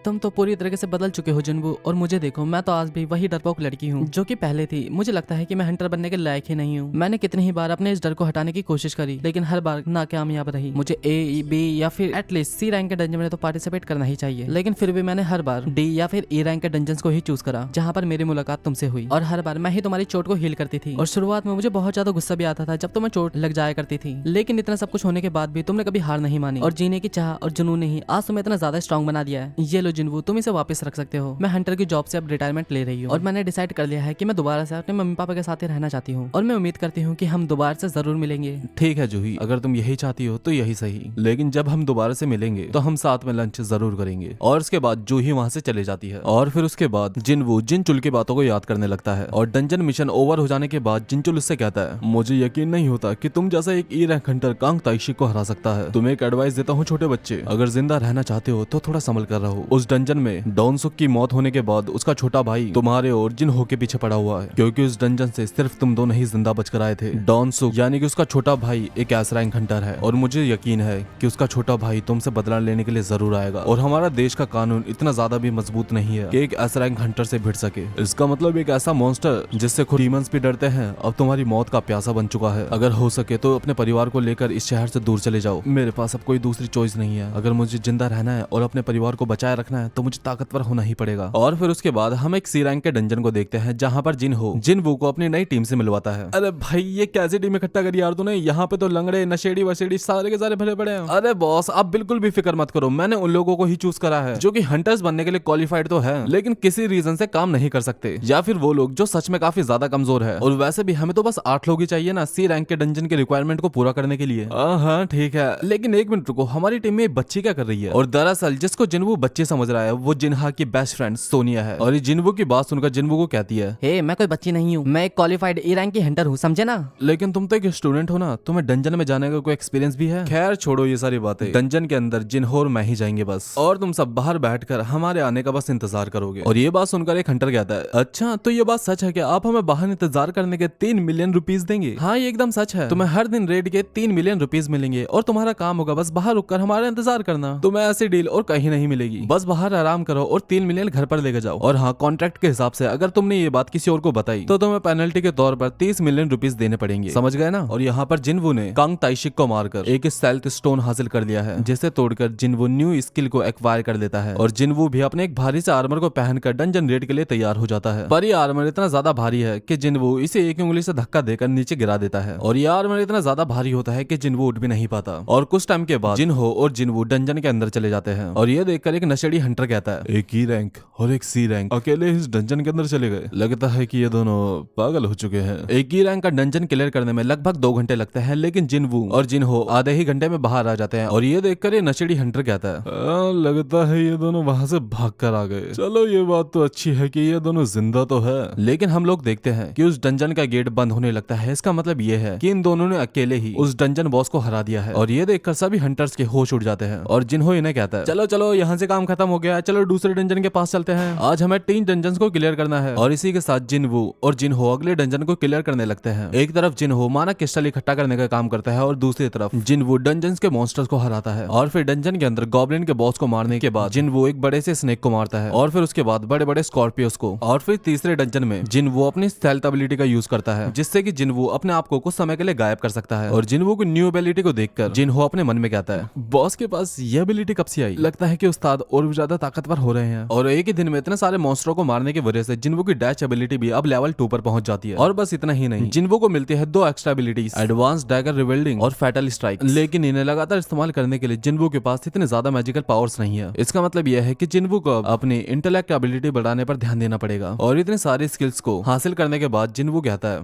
तुम तो पूरी तरीके से बदल चुके हो जिनवू, और मुझे देखो, मैं तो आज भी वही डरपोक लड़की हूँ जो कि पहले थी। मुझे लगता है कि मैं हंटर बनने के लायक ही नहीं हूँ। मैंने कितनी ही बार अपने इस डर को हटाने की कोशिश करी, लेकिन हर बार नाकामयाब रही। मुझे ए, बी या फिर एटलीस्ट सी रैंक के डंजन में तो पार्टिसिपेट करना ही चाहिए, लेकिन फिर भी मैंने हर बार डी या फिर ई रैंक के डंजन को ही चूज करा, जहाँ पर मेरी मुलाकात तुमसे हुई। और हर बार मैं ही तुम्हारी चोट को हील करती थी। और शुरुआत में मुझे बहुत ज्यादा गुस्सा भी आता था जब तुम्हें चोट लग जाया करती थी, लेकिन इतना सब कुछ होने के बाद भी तुमने कभी हार नहीं मानी, और जीने की चाह और जुनून ने ही आज तुम्हें इतना ज्यादा स्ट्रॉन्ग बना दिया है। ये लो जिनवू, तुम इसे वापस रख सकते हो। मैं हंटर की जॉब से अब रिटायरमेंट ले रही हूँ, और मैंने डिसाइड कर लिया है कि मैं दोबारा से अपने मम्मी पापा के साथ ही रहना चाहती हूँ, और मैं उम्मीद करती हूँ कि हम दोबारा से जरूर मिलेंगे। ठीक है जूही, अगर तुम यही चाहती हो तो यही सही, लेकिन जब हम दोबारा से मिलेंगे तो हम साथ में लंच जरूर करेंगे। और उसके बाद जूही वहाँ से चले जाती है, और फिर उसके बाद जिनवू जिनचुल की बातों को याद करने लगता है। और डंजन मिशन ओवर हो जाने के बाद जिनचुल उससे कहता है, मुझे यकीन नहीं होता कि तुम जैसा एक ई रैंक हंटर कांग ताइशी को हरा सकता है। तुम्हें एक एडवाइस देता हूँ छोटे बच्चे, अगर जिंदा रहना चाहते हो तो थोड़ा संभल कर रहो। उस डंजन में डॉनसुक की मौत होने के बाद उसका छोटा भाई तुम्हारे और जिनहो के पीछे पड़ा हुआ है, क्योंकि उस डंजन से सिर्फ तुम दोनों ही जिंदा बचकर आए थे। डॉनसुक यानी कि उसका छोटा भाई एक एस रैंक हंटर है, और मुझे यकीन है कि उसका छोटा भाई तुमसे बदला लेने के लिए जरूर आएगा। और हमारा देश का कानून इतना ज्यादा भी मजबूत नहीं है कि एक एस रैंक हंटर से भिड़ सके। इसका मतलब एक ऐसा मॉन्स्टर जिससे खुद डीमंस भी डरते हैं अब तुम्हारी मौत का प्यासा बन चुका है। अगर हो सके तो अपने परिवार को लेकर इस शहर से दूर चले जाओ। मेरे पास अब कोई दूसरी चॉइस नहीं है। अगर मुझे जिंदा रहना है और अपने परिवार को बचाए रखना है तो मुझे ताकतवर होना ही पड़ेगा। और फिर उसके बाद हम एक सी रैंक के डंजन को देखते हैं, जहाँ पर जिनवू को अपनी नई टीम से मिलवाता है। अरे भाई, ये कैसी टीम इकट्ठा करी यार तूने? यहाँ पे तो लंगड़े नशेड़ी वशेड़ी सारे के सारे भरे पड़े हैं। अरे बॉस, आप बिल्कुल भी फिक्र मत करो, मैंने उन लोगों को ही चूज करा है जो कि हंटर्स बनने के लिए क्वालिफाइड तो है, लेकिन किसी रीजन से काम नहीं कर सकते, या फिर वो लोग जो सच में काफी ज्यादा कमजोर है। और वैसे भी हमें तो बस 8 लोग ही चाहिए ना सी रैंक के डंजन के रिक्वायरमेंट को पूरा करने के लिए। हाँ ठीक है, लेकिन एक मिनट रुको, हमारी टीम में बच्ची क्या कर रही है? और दरअसल जिसको जिनवू बच्चे समझ रहा है वो जिन्हा की बेस्ट फ्रेंड सोनिया है। और ये जिनवू की बात सुनकर जिनवू को कहती है, हे, मैं कोई बच्ची नहीं हूँ, मैं एक क्वालिफाइड ई रैंक की हंटर हूँ, समझे ना? लेकिन तुम तो एक स्टूडेंट हो ना, तुम्हें डंजन में जाने का कोई एक्सपीरियंस भी है? खैर छोड़ो ये सारी बातें, डंजन के अंदर जिन्हो और मैं ही जाएंगे बस, और तुम सब बाहर बैठकर हमारे आने का बस इंतजार करोगे। और ये बात सुनकर एक हंटर कहता है, अच्छा तो ये बात सच है कि आप हमें बाहर इंतजार करने के 3 मिलियन रुपीज देंगे? हाँ ये एकदम सच है, तुम्हें हर दिन रेड के 3 मिलियन रुपीज मिलेंगे, और तुम्हारा काम होगा बस बाहर रुककर हमारा इंतजार करना। तुम्हें ऐसी डील और कहीं नहीं मिलेगी, बस बाहर आराम करो और 3 मिलियन घर पर लेकर जाओ। और हाँ, कॉन्ट्रैक्ट के हिसाब से अगर तुमने ये बात किसी और को बताई तो तुम्हें पेनल्टी के तौर पर 30 मिलियन रुपीज देने पड़ेंगे, समझ गए ना? और यहाँ पर जिनवू ने कांग ताइशिक को मारकर एक स्टेल्थ स्टोन हासिल कर लिया है, जिसे तोड़कर जिनवू न्यू स्किल को एक्वायर कर लेता है। और जिनवू भी अपने एक भारी से आर्मर को पहनकर डंजन रेड के लिए तैयार हो जाता है। पर ये आर्मर इतना ज्यादा भारी है कि जिनवू इसे एक उंगली से धक्का देकर नीचे गिरा देता है। और ये आर्मर इतना ज्यादा भारी होता है कि जिनवू उठ भी नहीं पाता। और कुछ टाइम के बाद जिनहो और जिनवू डंजन के अंदर चले जाते हैं। और ये देखकर एक नशेड़ी हंटर कहता है, एक ई रैंक और एक सी रैंक अकेले इस डंजन के अंदर चले गए। लगता है कि ये दोनों पागल हो चुके हैं। एक ई रैंक का डंजन क्लियर करने में लगभग 2 घंटे लगते हैं, लेकिन जिनवू और जिनहो आधे ही घंटे में बाहर आ जाते हैं। और ये देखकर ये नशेड़ी हंटर कहता है, लगता है ये दोनों वहां से भाग कर आ गए। चलो ये बात तो अच्छी है कि ये दोनों जिंदा तो है। लेकिन हम लोग देखते हैं कि उस डंजन का गेट बंद होने लगता है। इसका मतलब ये है कि इन दोनों ने अकेले ही उस डंजन बॉस को हरा दिया है। और ये देखकर सभी हंटर्स के होश उड़ जाते हैं। और जिनहो इन्हें कहता है, चलो चलो यहाँ से काम खत्म हो गया, चलो दूसरे डंजन के पास चलते हैं। आज हमें 3 डंजन को क्लियर करना है। और इसी के साथ जिनवू और जिनहो अगले डंजन को क्लियर करने लगते हैं। एक तरफ जिनहो माना क्रिस्टल इकट्ठा करने का काम करता है, और दूसरी तरफ जिनवू डंजन के मॉन्स्टर्स को हराता है। और फिर डंजन के अंदर गॉब्लिन के बॉस को मारने के बाद जिनवू एक बड़े से स्नेक को मारता है। और फिर उसके बाद बड़े बड़े स्कॉर्पियोस को। और फिर तीसरे डंजन में जिनवू अपनी स्टेल्थ एबिलिटी का यूज करता है, जिससे कि जिनवू अपने आप को कुछ समय के लिए गायब कर सकता है। और जिनवू की न्यू एबिलिटी को देखकर जिनहो अपने मन में कहता है, बॉस के पास ये एबिलिटी कब से आई? लगता है कि उस्ताद और भी ज्यादा ताकतवर हो रहे हैं। और एक ही दिन में इतने सारे मॉन्स्टरों को मारने की वजह से जिनवू की डैश एबिलिटी भी अब लेवल 2 पर पहुंच जाती है। और बस इतना ही नहीं, जिनवू को मिलती है 2 एक्स्ट्रा एबिलिटीज, एडवांस डैगर रिवेल्डिंग और फैटल स्ट्राइक। लेकिन इन्हें लगातार इस्तेमाल करने के लिए जिनवू के पास इतने ज्यादा मैजिकल पावर्स नहीं है। इसका मतलब यह है कि जिनवू को अपनी इंटेलेक्ट एबिलिटी बढ़ाने पर ध्यान देना पड़ेगा। और इतने सारे स्किल्स को हासिल करने के बाद जिनवू कहता है,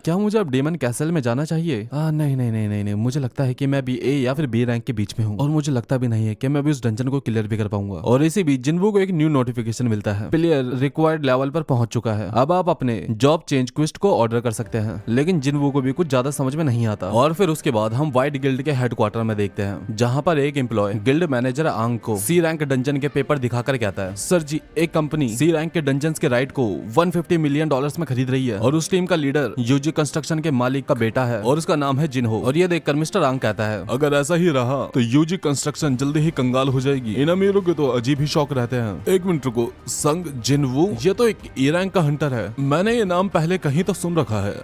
क्या मुझे अब डेमन कैसल में जाना चाहिए? नहीं नहीं नहीं नहीं नहीं, मुझे लगता है कि मैं भी ए या फिर बी रैंक के बीच में हूँ, और मुझे लगता भी नहीं है कि मैं भी उस डंजन को क्लियर भी कर पाऊंगा। और इसी बीच जिनवू को एक न्यू नोटिफिकेशन मिलता है, प्लेयर रिक्वायर्ड लेवल पर पहुंच चुका है। अब आप अपने जॉब चेंज क्वेस्ट को ऑर्डर कर सकते हैं। लेकिन जिनवू को भी कुछ ज्यादा समझ में नहीं आता। और फिर उसके बाद हम व्हाइट गिल्ड के हेडक्वार्टर में देखते हैं, जहां पर एक एम्प्लॉय गिल्ड मैनेजर आंग को सी रैंक डंजन के पेपर दिखाकर कहता है, सर जी, एक कंपनी सी रैंक के डंजन्स के राइट को $150 मिलियन में खरीद रही है, और उस टीम का लीडर यूजी कंस्ट्रक्शन के मालिक का बेटा है, और उसका नाम है जिनहो। और ये देखकर मिस्टर आंग कहता है, अगर ऐसा ही रहा तो यूजी कंस्ट्रक्शन जल्दी ही कंगाल हो जाएगी। इन अमीरों के तो तो अजीब ही शौक रहते हैं। एक मिनट रुको, संग जिनवू, ये तो एक ए रैंक का हंटर है। मैंने ये नाम पहले कहीं तो सुन रखा है।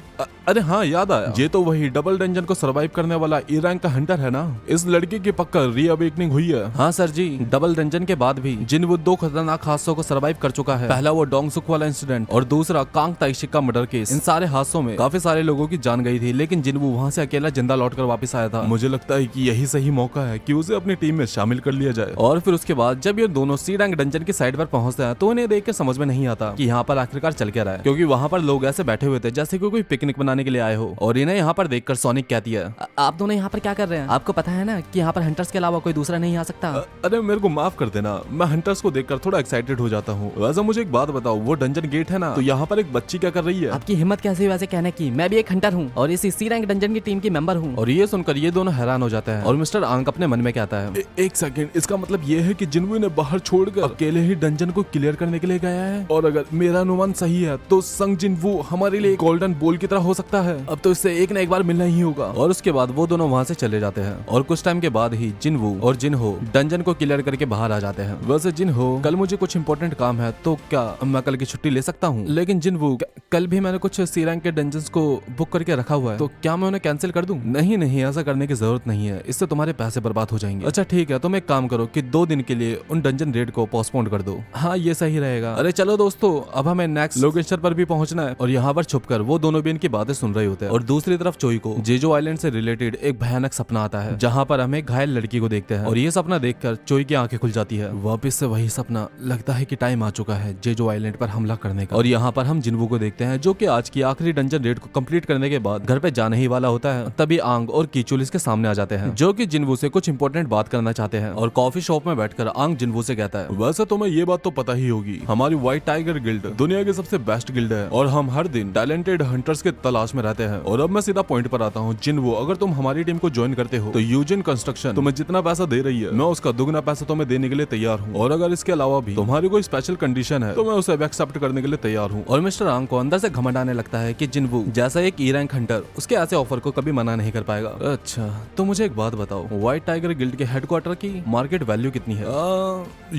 अरे हाँ, याद आया, ये तो वही डबल डंजन को सरवाइव करने वाला ए रैंक का हंटर है ना। इस लड़की की पक्का रीअवेकनिंग हुई है। हाँ सर जी, डबल डंजन के बाद भी जिनवू 2 खतरनाक हादसों को सरवाइव कर चुका है। पहला वो डोंगसुक वाला इंसिडेंट और दूसरा कांग ताइशिक का मर्डर केस। इन सारे हादसों में काफी सारे लोगों की जान गई थी, लेकिन जिनवू वहाँ से अकेला जिंदा लौटकर वापस आया था। मुझे लगता है कि यही सही मौका है कि उसे अपनी टीम में शामिल कर लिया जाए। और फिर उसके बाद जब ये दोनों सी रैंक डंजन की साइड पर पहुंचते हैं तो उन्हें देख के समझ में नहीं आता कि यहाँ पर आखिरकार चल क्या रहा है, क्योंकि वहाँ पर लोग ऐसे बैठे हुए थे जैसे कोई पिकनिक बनाने के लिए आए हो। और इन्हें यहाँ पर देखकर सोनिक कहती है, आप दोनों यहाँ पर क्या कर रहे हैं? आपको पता है ना कि यहाँ पर हंटर्स के अलावा कोई दूसरा नहीं आ सकता। अरे मेरे को माफ कर देना, मैं हंटर्स को देखकर थोड़ा एक्साइटेड हो जाता हूँ। वैसे मुझे एक बात बताओ, वो डंजन गेट है ना, तो यहाँ पर एक बच्ची क्या कर रही है? आपकी हिम्मत कैसे हुई वैसे कहने की? मैं भी एक हंटर हूँ और इसी सी रैंक डंजन की टीम की मेंबर हूँ। और ये सुनकर ये दोनों हैरान हो जाते हैं और मिस्टर आंग अपने मन में कहता है, एक सेकंड, इसका मतलब ये है कि जिनवू ने बाहर छोड़कर अकेले ही डंजन को क्लियर करने के लिए गया है। और अगर मेरा अनुमान सही है तो संग जिनवू हमारे लिए गोल्डन बॉल की तरह हो सकता है। अब तो इससे एक न एक बार मिलना ही होगा। और उसके बाद वो दोनों वहाँ से चले जाते हैं और कुछ टाइम के बाद ही जिनवू और जिनहो डंजन को क्लियर करके बाहर आ जाते हैं। वैसे जिनहो, कल मुझे कुछ इंपॉर्टेंट काम है, तो क्या मैं कल की छुट्टी ले सकता हूँ? लेकिन जिनवू, कल भी मैंने कुछ सी रैंक के डंजन्स को बुक करके रखा हुआ है, तो क्या मैं उन्हें कैंसिल कर दूं? नहीं नहीं, ऐसा करने की जरूरत नहीं है, इससे तुम्हारे पैसे बर्बाद हो जाएंगे। अच्छा ठीक है, तुम एक काम करो कि 2 दिन के लिए उन डंजन रेड को पोस्टपोन कर दो। हाँ, ये सही रहेगा। अरे चलो दोस्तों, अब हमें नेक्स्ट लोकेशन पर भी पहुंचना है। और यहाँ पर छुपकर वो दोनों भी इनकी बातें सुन रहे होते हैं। और दूसरी तरफ चोई को जेजो आइलैंड से रिलेटेड एक भयानक सपना आता है, जहाँ पर हम एक घायल लड़की को देखते हैं। और ये सपना देखकर चोई की आंखें खुल जाती है। वापस से वही सपना, लगता है कि टाइम आ चुका है जेजो आइलैंड पर हमला करने का। और यहाँ पर हम जिनवू को देखते हैं, जो कि आज की आखिरी डंजन रेड को कंप्लीट करने के बाद घर पे जाने ही वाला होता है। तभी आंग और कीचुल इसके सामने आ जाते हैं, जो कि जिनवू से कुछ इंपॉर्टेंट बात करना चाहते हैं। और कॉफी शॉप में बैठकर आंग जिनवू से कहता है, वैसे तुम्हें ये बात तो पता ही होगी, हमारी व्हाइट टाइगर गिल्ड दुनिया की सबसे बेस्ट गिल्ड है और हम हर दिन टैलेंटेड हंटर्स के तलाश में रहते हैं। और अब मैं सीधा पॉइंट पर आता हूँ, जिनवू, अगर तुम हमारी टीम को ज्वाइन करते हो तो यूजिन कंस्ट्रक्शन तुम्हें जितना पैसा दे रही है, मैं उसका दुगना पैसा तुम्हें देने के लिए तैयार हूँ। और अगर इसके अलावा भी तुम्हारी कोई स्पेशल कंडीशन है तो मैं उसे एक्सेप्ट करने के लिए तैयार हूँ। और मिस्टर आंग को अंदर से घमंड आने लगता है कि जिनवू जैसा एक ई रैंक हंटर उसके ऐसे ऑफर को कभी मना नहीं कर पाएगा। अच्छा, तो मुझे एक बात बताओ, व्हाइट टाइगर गिल्ड के हेडक्वार्टर की मार्केट वैल्यू कितनी है?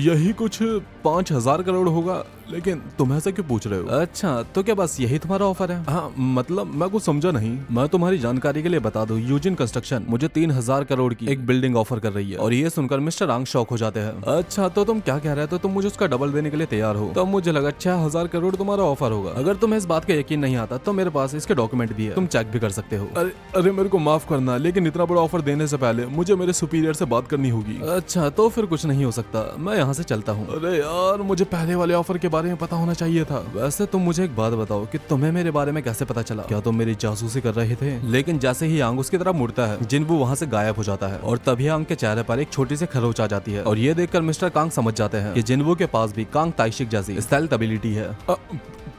यही कुछ 5,000 करोड़ होगा, लेकिन तुम ऐसा क्यों पूछ रहे हो? अच्छा, तो क्या बस यही तुम्हारा ऑफर है? हाँ, मतलब मैं कुछ समझा नहीं। मैं तुम्हारी जानकारी के लिए बता दूं, यूजिन कंस्ट्रक्शन मुझे 3,000 करोड़ की एक बिल्डिंग ऑफर कर रही है। और ये सुनकर मिस्टर आंग शॉक हो जाते हैं। अच्छा, तो तुम क्या कह रहे हो? तो तुम मुझे उसका डबल देने के लिए तैयार हो? तो मुझे लगा 6,000 करोड़ तुम्हारा ऑफर होगा। अगर तुम्हें इस बात का यकीन नहीं आता तो मेरे पास इसके डॉक्यूमेंट भी है, तुम चेक भी कर सकते हो। अरे मेरे को माफ करना, लेकिन इतना बड़ा ऑफर देने से पहले मुझे मेरे सुपीरियर से बात करनी होगी। अच्छा, तो फिर कुछ नहीं हो सकता, मैं यहाँ से चलता हूँ। अरे यार, मुझे पहले वाले ऑफर के बारे में पता होना चाहिए था। वैसे तुम मुझे एक बात बताओ कि तुम्हें मेरे बारे में कैसे पता चला? क्या तुम मेरी जासूसी कर रहे थे? लेकिन जैसे ही आंग उसकी तरफ मुड़ता है, जिनवू वहाँ से गायब हो जाता है। और तभी आंग के चेहरे पर एक छोटी सी खरोच आ जाती है। और ये देखकर मिस्टर कांग समझ जाते हैं कि जिनवू के पास भी कांग ताइशिक जैसी स्टेल्थ एबिलिटी है।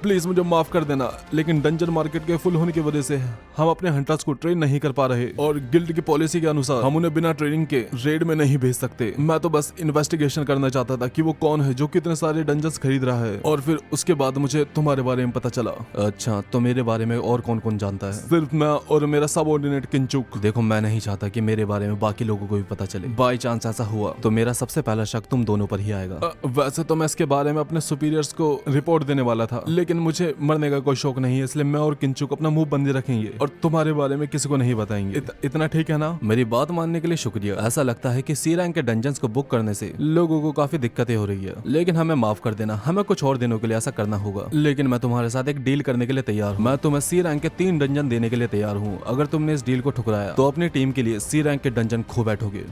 प्लीज मुझे माफ कर देना, लेकिन डंजन मार्केट के फुल होने की वजह से हम अपने हंटर्स को ट्रेन नहीं कर पा रहे और गिल्ड की पॉलिसी के अनुसार हम उन्हें बिना ट्रेनिंग के रेड में नहीं भेज सकते। मैं तो बस इन्वेस्टिगेशन करना चाहता था कि वो कौन है जो कितने सारे डंजन्स खरीद रहा है, और फिर उसके बाद मुझे तुम्हारे बारे में पता चला। अच्छा, तो मेरे बारे में और कौन कौन जानता है? सिर्फ मैं और मेरा सबऑर्डिनेट किंचुक। देखो, मैं नहीं चाहता कि मेरे बारे में बाकी लोगों को भी पता चले। बाई चांस ऐसा हुआ तो मेरा सबसे पहला शक तुम दोनों पर ही आएगा। वैसे तो मैं इसके बारे में अपने सुपीरियर्स को रिपोर्ट देने वाला था, लेकिन मुझे मरने का कोई शौक नहीं है, इसलिए मैं और किंचुक अपना मुंह बंद रखेंगे और तुम्हारे बारे में किसी को नहीं बताएंगे। इतना ठीक है ना? मेरी बात मानने के लिए शुक्रिया। ऐसा लगता है कि सी रैंक के डंजन्स को बुक करने से लोगों को काफी दिक्कतें हो रही है, लेकिन हमें माफ कर देना, हमें कुछ और दिनों के लिए ऐसा करना होगा। लेकिन मैं तुम्हारे साथ एक डील करने के लिए तैयार हूँ। मैं तुम्हें सी रैंक के 3 डंजन देने के लिए तैयार हूँ। अगर तुमने इस डील को ठुकराया तो अपनी टीम के लिए सी रैंक के डंजन खो बैठोगे।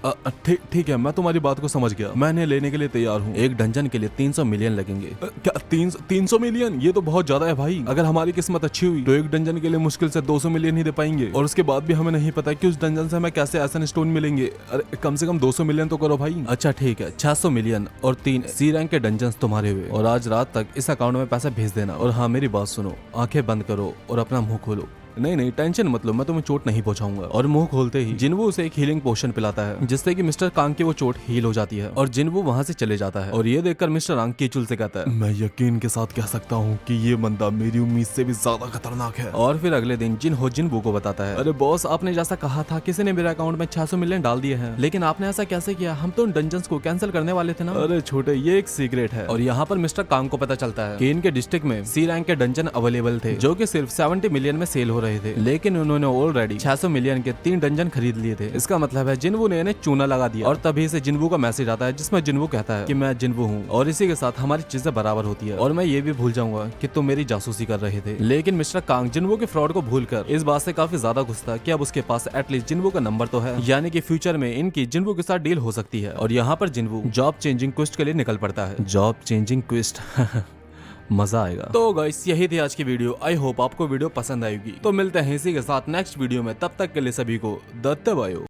ठीक है, मैं तुम्हारी बात को समझ गया, मैं इन्हें लेने के लिए तैयार हूँ। एक डंजन के लिए 300 मिलियन लगेंगे। क्या 300 मिलियन? ये तो बहुत ज्यादा है भाई। अगर हमारी किस्मत अच्छी हुई तो एक डंजन के लिए मुश्किल से 200 मिलियन ही दे पाएंगे, और उसके बाद भी हमें नहीं पता कि उस डंजन से हमें कैसे एसन स्टोन मिलेंगे। अरे कम से कम 200 मिलियन तो करो भाई। अच्छा ठीक है, 600 मिलियन और 3 सी रैंक के डंजन्स तुम्हारे हुए, और आज रात तक इस अकाउंट में पैसा भेज देना। और हाँ, मेरी बात सुनो, आंखें बंद करो और अपना मुंह खोलो। नहीं नहीं टेंशन मत लो, मैं तुम्हें चोट नहीं पहुंचाऊंगा। और मुंह खोलते ही जिन्वू उसे एक हीलिंग पोशन पिलाता है जिससे कि मिस्टर कांग की वो चोट हील हो जाती है और जिन्वू वहां से चले जाता है। और ये देखकर मिस्टर आंग कीचुल से कहता है, मैं यकीन के साथ कह सकता हूँ कि ये बंदा मेरी उम्मीद से भी ज्यादा खतरनाक है। और फिर अगले दिन जिनहो जिनवू को बताता है, अरे बॉस, आपने जैसा कहा था किसी ने मेरे अकाउंट में 600 मिलियन डाल दिए हैं, लेकिन आपने ऐसा कैसे किया? हम तो उन डंजन्स को कैंसिल करने वाले थे ना। अरे छोटे, ये एक सीक्रेट है। और यहाँ पर मिस्टर कांग को पता चलता है कि इनके डिस्ट्रिक्ट में सी रैंक के डंजन अवेलेबल थे जो कि सिर्फ 70 मिलियन में सेल हो रहे थे, लेकिन उन्होंने ऑलरेडी 600 मिलियन के 3 डंजन खरीद लिए थे। इसका मतलब है जिनवू ने इन्हें चूना लगा दिया। और तभी से जिनवू का मैसेज आता है जिसमें जिनवू कहता है कि मैं जिनवू हूँ और इसी के साथ हमारी चीजें बराबर होती है और मैं ये भी भूल जाऊंगा कि तुम मेरी जासूसी कर रहे थे। लेकिन मिस्टर कांग जिनवू के फ्रॉड को भूलकर इस बात से काफी ज्यादा खुश था कि अब उसके पास एटलीस्ट जिनवू का नंबर तो है, यानी कि फ्यूचर में इनकी जिनवू के साथ डील हो सकती है। और यहाँ पर जिनवू जॉब चेंजिंग क्वेस्ट के लिए निकल पड़ता है। जॉब चेंजिंग क्वेस्ट मजा आएगा। तो गाइस, यही थी आज की वीडियो। आई होप आपको वीडियो पसंद आएगी। तो मिलते हैं इसी के साथ नेक्स्ट वीडियो में, तब तक के लिए सभी को दत्त बायो।